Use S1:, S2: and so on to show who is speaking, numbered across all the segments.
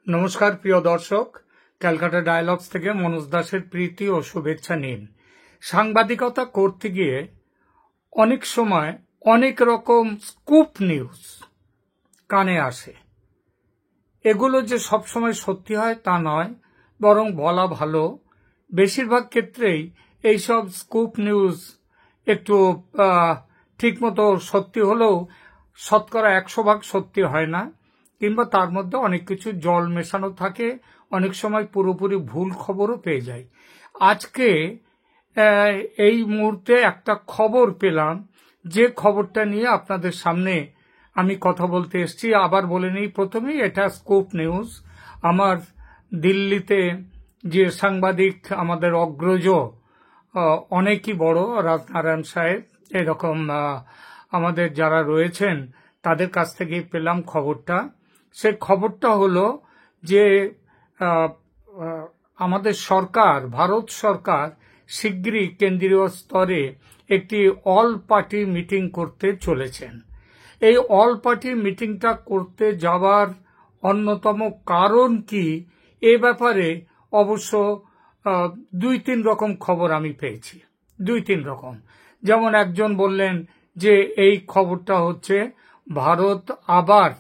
S1: নমস্কার প্রিয় দর্শক, ক্যালকাটা ডায়ালগস থেকে মনোজ দাসের প্রীতি ও শুভেচ্ছা নিন। সাংবাদিকতা করতে গিয়ে অনেক সময় অনেক রকম স্কুপ নিউজ কানে আসে। এগুলো যে সবসময় সত্যি হয় তা নয়, বরং বলা ভালো বেশিরভাগ ক্ষেত্রেই এইসব স্কুপ নিউজ একটু ঠিকমতো সত্যি হলেও শতকরা 100% সত্যি হয় না, কিংবা তার মধ্যে অনেক কিছু জল মেশানো থাকে, অনেক সময় পুরোপুরি ভুল খবরও পেয়ে যায়। আজকে এই মুহূর্তে একটা খবর পেলাম, যে খবরটা নিয়ে আপনাদের সামনে আমি কথা বলতে এসেছি। আবার বলে নিই প্রথমেই, এটা স্কুপ নিউজ। আমার দিল্লিতে যে সাংবাদিক আমাদের অগ্রজ অনেকই বড়, রাজনারায়ণ সাহেব, এরকম আমাদের যারা রয়েছেন তাদের কাছ থেকে পেলাম খবরটা। সে খবরটা হলো যে আমাদের সরকার, ভারত সরকার শিগগিরই কেন্দ্রীয় স্তরে একটি অল পার্টি মিটিং করতে চলেছেন। এই অল পার্টি মিটিংটা করতে যাওয়ার অন্যতম কারণ কি, এ ব্যাপারে অবশ্য 2-3 রকম খবর আমি পেয়েছি। 2-3 রকম। যেমন একজন বললেন যে এই খবরটা হচ্ছে ভারত আবার,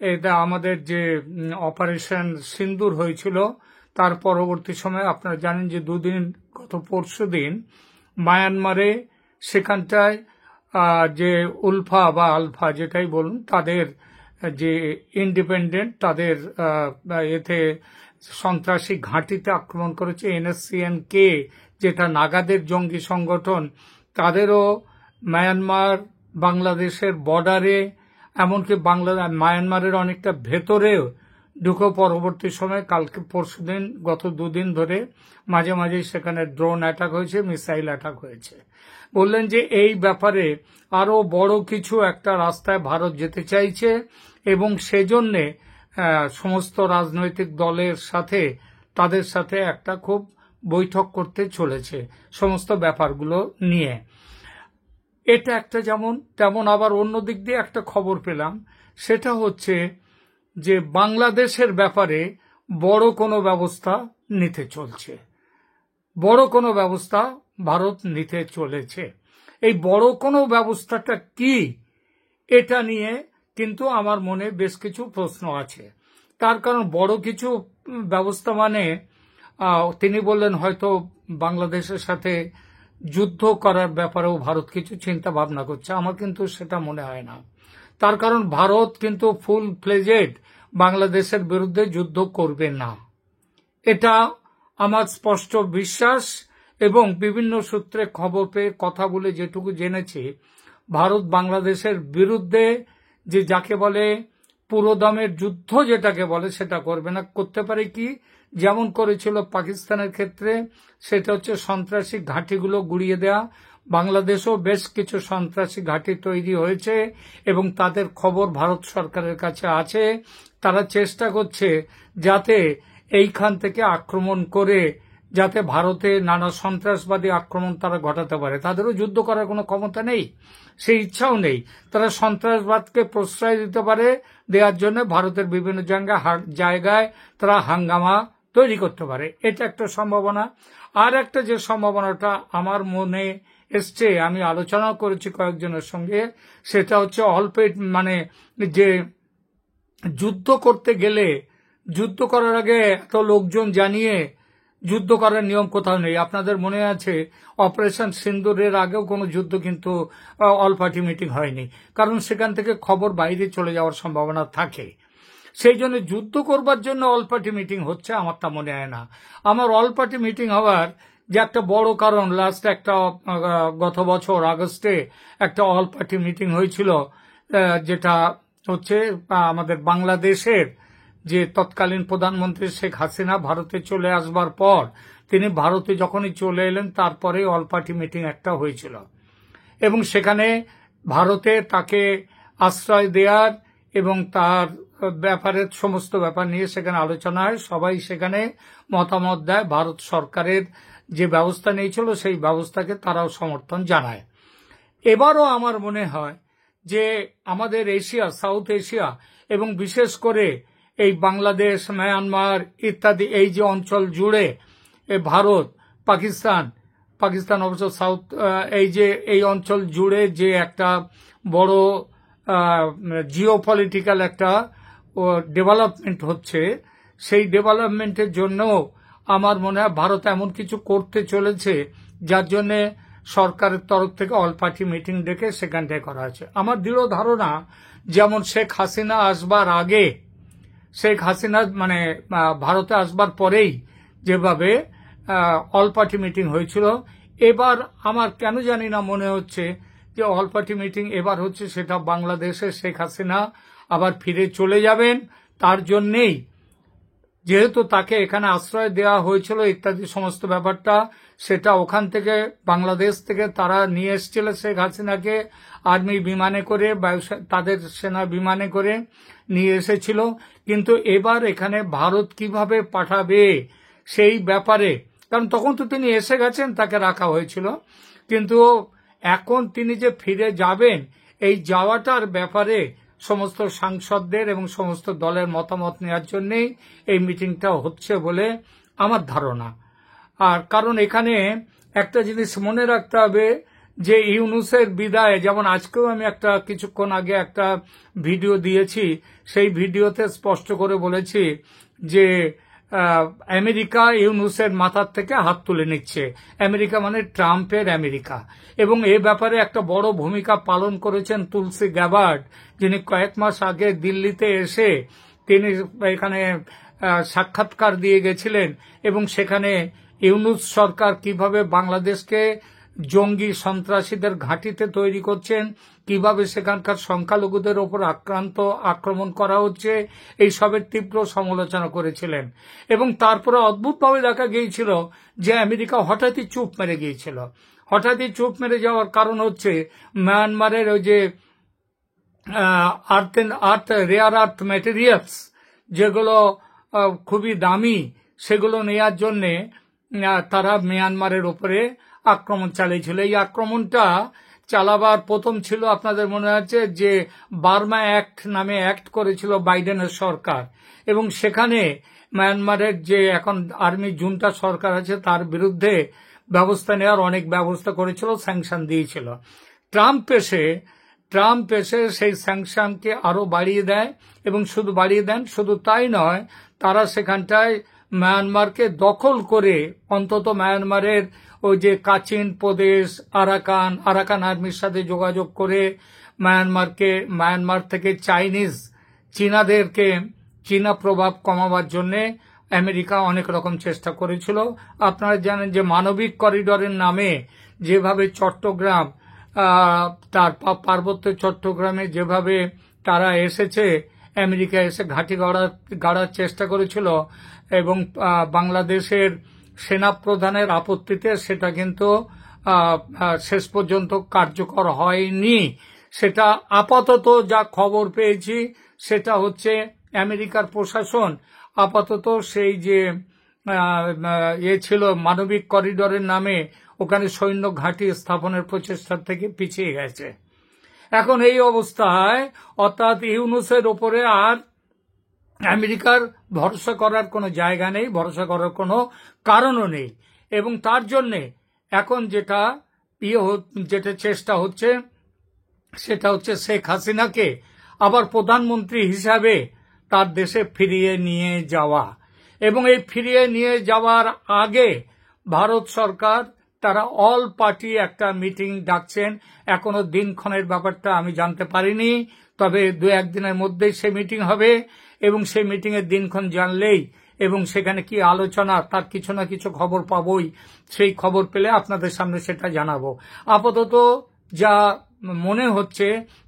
S1: এটা আমাদের যে অপারেশন সিন্দুর হয়েছিল তার পরবর্তী সময় আপনারা জানেন যে গত পরশুদিন মায়ানমারে, সেখানটায় যে উলফা বা আলফা যেটাই বলুন, তাদের যে ইন্ডিপেন্ডেন্ট, তাদের এতে সন্ত্রাসী ঘাঁটিতে আক্রমণ করেছে। NSCN-K, যেটা নাগাদের জঙ্গি সংগঠন, তাদেরও মায়ানমার বাংলাদেশের বর্ডারে, এমনকি মায়ানমারের অনেকটা ভেতরেও ঢুকে পরবর্তী সময় কালকে পরশুদিন গত 2 দিন ধরে মাঝে মাঝে সেখানে ড্রোন অ্যাটাক হয়েছে, মিসাইল অ্যাটাক হয়েছে। বললেন যে এই ব্যাপারে আরো বড় কিছু একটা রাস্তায় ভারত যেতে চাইছে, এবং সেজন্যে সমস্ত রাজনৈতিক দলের সাথে, তাদের সাথে একটা খুব বৈঠক করতে চলেছে সমস্ত ব্যাপারগুলো নিয়ে। এটা একটা যেমন, তেমন আবার অন্য দিক দিয়ে একটা খবর পেলাম, সেটা হচ্ছে যে বাংলাদেশের ব্যাপারে বড় কোনো ব্যবস্থা নিতে চলছে। বড় কোনো ব্যবস্থা ভারত নিতে চলেছে। এই বড় কোনো ব্যবস্থাটা কি, এটা নিয়ে কিন্তু আমার মনে বেশ কিছু প্রশ্ন আছে। তার কারণ বড় কিছু ব্যবস্থা মানে তিনি বললেন হয়তো বাংলাদেশের সাথে যুদ্ধ করার ব্যাপারেও ভারত কিছু চিন্তা ভাবনা করছে। আমার কিন্তু সেটা মনে হয় না। তার কারণ ভারত কিন্তু ফুল ফ্লেজেড বাংলাদেশের বিরুদ্ধে যুদ্ধ করবে না, এটা আমার স্পষ্ট বিশ্বাস। এবং বিভিন্ন সূত্রে খবর পেয়ে কথা বলে যেটুকু জেনেছি, ভারত বাংলাদেশের বিরুদ্ধে যে যাকে বলে পুরোদমের যুদ্ধ যেটাকে বলে, সেটা করবে না। করতে পারে কি, যেমন করেছিল পাকিস্তানের ক্ষেত্রে, সেটা হচ্ছে সন্ত্রাসী ঘাঁটিগুলো গুড়িয়ে দেয়া। বাংলাদেশেও বেশ কিছু সন্ত্রাসী ঘাঁটি তৈরি হয়েছে এবং তাদের খবর ভারত সরকারের কাছে আছে। তারা চেষ্টা করছে যাতে এইখান থেকে আক্রমণ করে, যাতে ভারতে নানা সন্ত্রাসবাদী আক্রমণ তারা ঘটাতে পারে। তাদেরও যুদ্ধ করার কোনো ক্ষমতা নেই, সেই ইচ্ছাও নেই। তারা সন্ত্রাসবাদকে প্রশ্রয় দিতে পারে, দেওয়ার জন্য ভারতের বিভিন্ন জায়গায় তারা হাঙ্গামা তৈরি করতে পারে। এটা একটা সম্ভাবনা। আর একটা যে সম্ভাবনাটা আমার মনে এসছে, আমি আলোচনা করেছি কয়েকজনের সঙ্গে, সেটা হচ্ছে অল্প, মানে যে যুদ্ধ করতে গেলে, যুদ্ধ করার আগে এত লোকজন জানিয়ে যুদ্ধ করার নিয়ম কোথাও নেই। আপনাদের মনে আছে অপারেশন সিন্দুরের আগেও কোনো যুদ্ধ কিন্তু অল পার্টি মিটিং হয়নি, কারণ সেখান থেকে খবর বাইরে চলে যাওয়ার সম্ভাবনা থাকে। সেই জন্য যুদ্ধ করবার জন্য অল পার্টি মিটিং হচ্ছে আমার তা মনে হয় না। আমার অল পার্টি মিটিং হওয়ার যে একটা বড় কারণ, লাস্ট একটা গত বছর আগস্টে একটা অল পার্টি মিটিং হয়েছিল, যেটা হচ্ছে আমাদের বাংলাদেশের যে তৎকালীন প্রধানমন্ত্রী শেখ হাসিনা ভারতে চলে আসবার পর, তিনি ভারতে যখনই চলে এলেন তারপরে অল পার্টি মিটিং একটা হয়েছিল, এবং সেখানে ভারতে তাকে আশ্রয় দেওয়ার এবং তার ব্যাপারে সমস্ত ব্যাপার নিয়ে সেখানে আলোচনা হয়। সবাই সেখানে মতামত দেয়। ভারত সরকারের যে ব্যবস্থা নিয়েছিল সেই ব্যবস্থাকে তারাও সমর্থন জানায়। এবারও আমার মনে হয় যে আমাদের এশিয়া, সাউথ এশিয়া এবং বিশেষ করে এই বাংলাদেশ, মায়ানমার ইত্যাদি এই যে অঞ্চল জুড়ে ভারত, পাকিস্তান অবশ্য সাউথ, এই যে এই অঞ্চল জুড়ে যে একটা বড় জিওপলিটিক্যাল একটা ডেভেলপমেন্ট হচ্ছে, সেই ডেভেলপমেন্টের জন্য আমার মনে হয় ভারত এমন কিছু করতে চলেছে যার জন্য সরকারের তরফ থেকে অল পার্টি মিটিং ডেকে সেখানটায় করা হয়েছে। আমার দৃঢ় ধারণা যেমন শেখ হাসিনা আসবার আগে, শেখ হাসিনা মানে ভারতে আসবার পরেই যেভাবে অল পার্টি মিটিং হয়েছিল, এবার আমার কেন জানি না মনে হচ্ছে যে অল পার্টি মিটিং এবার হচ্ছে সেটা বাংলাদেশে শেখ হাসিনা আবার ফিরে চলে যাবেন, তার জন্যেই যেহেতু তাকে এখানে আশ্রয় দেওয়া হয়েছিল ইত্যাদি সমস্ত ব্যাপারটা, সেটা ওখান থেকে বাংলাদেশ থেকে তারা নিয়ে এসেছিল শেখ হাসিনাকে আর্মি বিমানে করে, তাদের সেনা বিমানে করে নিয়ে এসেছিল। কিন্তু এবার এখানে ভারত কিভাবে পাঠাবে সেই ব্যাপারে, কারণ তখন তো তিনি এসে গেছেন, তাকে রাখা হয়েছিল, কিন্তু এখন তিনি যে ফিরে যাবেন এই যাওয়াটার ব্যাপারে সমস্ত সাংসদদের এবং সমস্ত দলের মতামত নেওয়ার জন্যই এই মিটিংটা হচ্ছে বলে আমার ধারণা। আর কারণ এখানে একটা জিনিস মনে রাখতে হবে যে ইউনূসের বিদায়, যেমন আজকেও আমি একটা কিছুক্ষণ আগে একটা ভিডিও দিয়েছি, সেই ভিডিওতে স্পষ্ট করে বলেছি যে আমেরিকা ইউনূসের মাথার থেকে হাত তুলে নিচ্ছে। আমেরিকা মানে ট্রাম্পের আমেরিকা। এবং এ ব্যাপারে একটা বড় ভূমিকা পালন করেছেন তুলসী গ্যাবার্ড, যিনি কয়েক মাস আগে দিল্লিতে এসে তিনি এখানে সাক্ষাৎকার দিয়ে গেছিলেন এবং সেখানে ইউনূস সরকার কিভাবে বাংলাদেশকে জঙ্গি সন্ত্রাসীদের ঘাঁটিতে তৈরি করছেন, কিভাবে সেখানকার সংখ্যালঘুদের ওপর আক্রমণ করা হচ্ছে, এই সবের তীব্র সমালোচনা করেছিলেন। এবং তারপরে অদ্ভুতভাবে দেখা গিয়েছিল যে আমেরিকা হঠাৎই চুপ মেরে গিয়েছিল। হঠাৎই চুপ মেরে যাওয়ার কারণ হচ্ছে মায়ানমারের ওই যে রেয়ার আর্থ ম্যাটেরিয়ালস যেগুলো খুবই দামি, সেগুলো নেয়ার জন্যে তারা মিয়ানমারের উপরে আক্রমণ চালিয়েছিল। এই আক্রমণটা চালাবার প্রথম ছিল, আপনাদের মনে আছে যে বার্মা অ্যাক্ট নামে অ্যাক্ট করেছিল বাইডেনের সরকার, এবং সেখানে মায়ানমারের যে এখন আর্মি জুন্টা সরকার আছে তার বিরুদ্ধে ব্যবস্থা নেওয়ার অনেক ব্যবস্থা করেছিল, স্যাংশন দিয়েছিল। ট্রাম্প এসে সেই স্যাংশনকে আরো বাড়িয়ে দেয়, এবং শুধু বাড়িয়ে দেন, শুধু তাই নয়, তারা সেখানটায় মায়ানমারকে দখল করে, অন্তত মায়ানমারের ওই যে কাচিন প্রদেশ, আরাকান আর্মির সাথে যোগাযোগ করে মায়ানমার থেকে চীনা প্রভাব কমাবার জন্য আমেরিকা অনেক রকম চেষ্টা করেছিল। আপনারা জানেন যে মানবিক করিডোরের নামে যেভাবে চট্টগ্রাম, তার পার্বত্য চট্টগ্রামে যেভাবে তারা এসেছে, আমেরিকা এসে ঘাঁটি গাড়ার চেষ্টা করেছিল, এবং বাংলাদেশের সেনাপ্রধানের আপত্তিতে সেটা কিন্তু শেষ পর্যন্ত কার্যকর হয়নি। সেটা আপাতত যা খবর পেয়েছি সেটা হচ্ছে আমেরিকার প্রশাসন আপাতত সেই যে ছিল মানবিক করিডোরের নামে ওখানে সৈন্য ঘাঁটি স্থাপনের প্রচেষ্টার থেকে পিছিয়ে গেছে। এখন এই অবস্থায় অর্থাৎ ইউনূসের ওপরে আর আমেরিকার ভরসা করার কোনো জায়গা নেই, ভরসা করার কোনো কারণও নেই। এবং তার জন্যে এখন যেটা চেষ্টা হচ্ছে সেটা হচ্ছে শেখ হাসিনাকে আবার প্রধানমন্ত্রী হিসাবে তার দেশে ফিরিয়ে নিয়ে যাওয়া। এবং এই ফিরিয়ে নিয়ে যাওয়ার আগে ভারত সরকার তারা অল পার্টি একটা মিটিং ডাকছেন। এখনো দিনক্ষণের ব্যাপারটা আমি জানতে পারিনি, তবে 2-1 দিনের মধ্যেই সে মিটিং হবে, এবং সেই মিটিং এর দিনক্ষণ জানলেই এবং সেখানে কি আলোচনা তার কিছু না কিছু খবর পাবই। সেই খবর পেলে আপনাদের সামনে সেটা জানাবো। আপাতত যা মনে হচ্ছে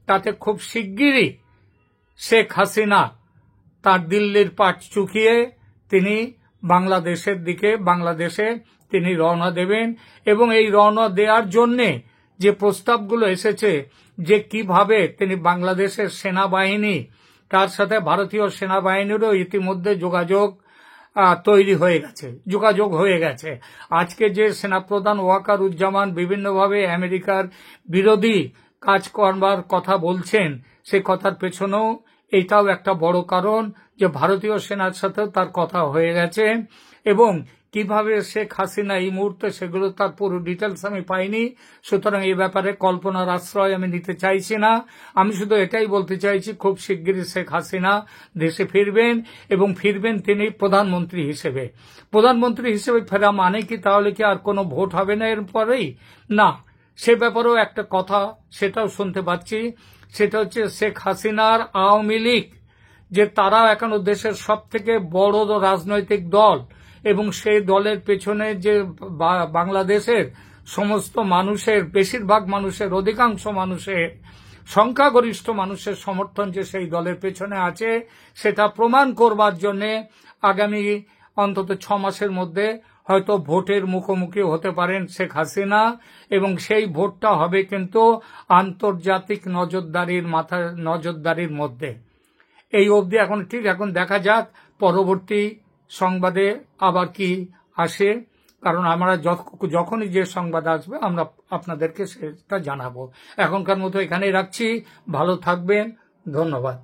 S1: তাতে খুব শিগগিরই শেখ হাসিনা তার দিল্লির পাট চুকিয়ে তিনি বাংলাদেশে তিনি রওনা দেবেন। এবং এই রওনা দেওয়ার জন্যে যে প্রস্তাবগুলো এসেছে যে কিভাবে তিনি বাংলাদেশের সেনাবাহিনী তার সাথে ভারতীয় সেনাবাহিনীরও ইতিমধ্যে যোগাযোগ হয়ে গেছে। আজকে যে সেনাপ্রধান ওয়াকারুজ্জামান বিভিন্নভাবে আমেরিকার বিরোধী কাজ করবার কথা বলছেন, সে কথার পেছনেও এটাও একটা বড় কারণ যে ভারতীয় সেনার সাথেও তার কথা হয়ে গেছে। এবং কিভাবে শেখ হাসিনা এই মুহূর্তে, সেগুলো তার পুরো ডিটেলস আমি পাইনি, সুতরাং এই ব্যাপারে কল্পনার আশ্রয় আমি নিতে চাইছি না। আমি শুধু এটাই বলতে চাইছি, খুব শিগগিরই শেখ হাসিনা দেশে ফিরবেন, এবং ফিরবেন তিনি প্রধানমন্ত্রী হিসেবে। প্রধানমন্ত্রী হিসেবে ফেরা মানে কি তাহলে কি আর কোনো ভোট হবে না এরপরেই? না, সে ব্যাপারেও একটা কথা, সেটাও শুনতে পাচ্ছি। সেটা হচ্ছে শেখ হাসিনার আওয়ামী লীগ, যে তারা এখনো দেশের সব থেকে বড় রাজনৈতিক দল, এবং সেই দলের পেছনে যে বাংলাদেশের সমস্ত মানুষের, বেশিরভাগ মানুষের, অধিকাংশ মানুষের, সংখ্যাগরিষ্ঠ মানুষের সমর্থন যে সেই দলের পেছনে আছে, সেটা প্রমাণ করবার জন্য আগামী অন্তত 6 মাসের মধ্যে হয়তো ভোটের মুখোমুখি হতে পারেন শেখ হাসিনা। এবং সেই ভোটটা হবে কিন্তু আন্তর্জাতিক নজরদারির মধ্যে। এই অবধি এখন ঠিক, এখন দেখা যাক পরবর্তী সংবাদে আবার কি আসে, কারণ আমরা যখনই যে সংবাদ আসবে আমরা আপনাদেরকে সেটা জানাবো। এখনকার মতো এখানেই রাখছি, ভালো থাকবেন, ধন্যবাদ।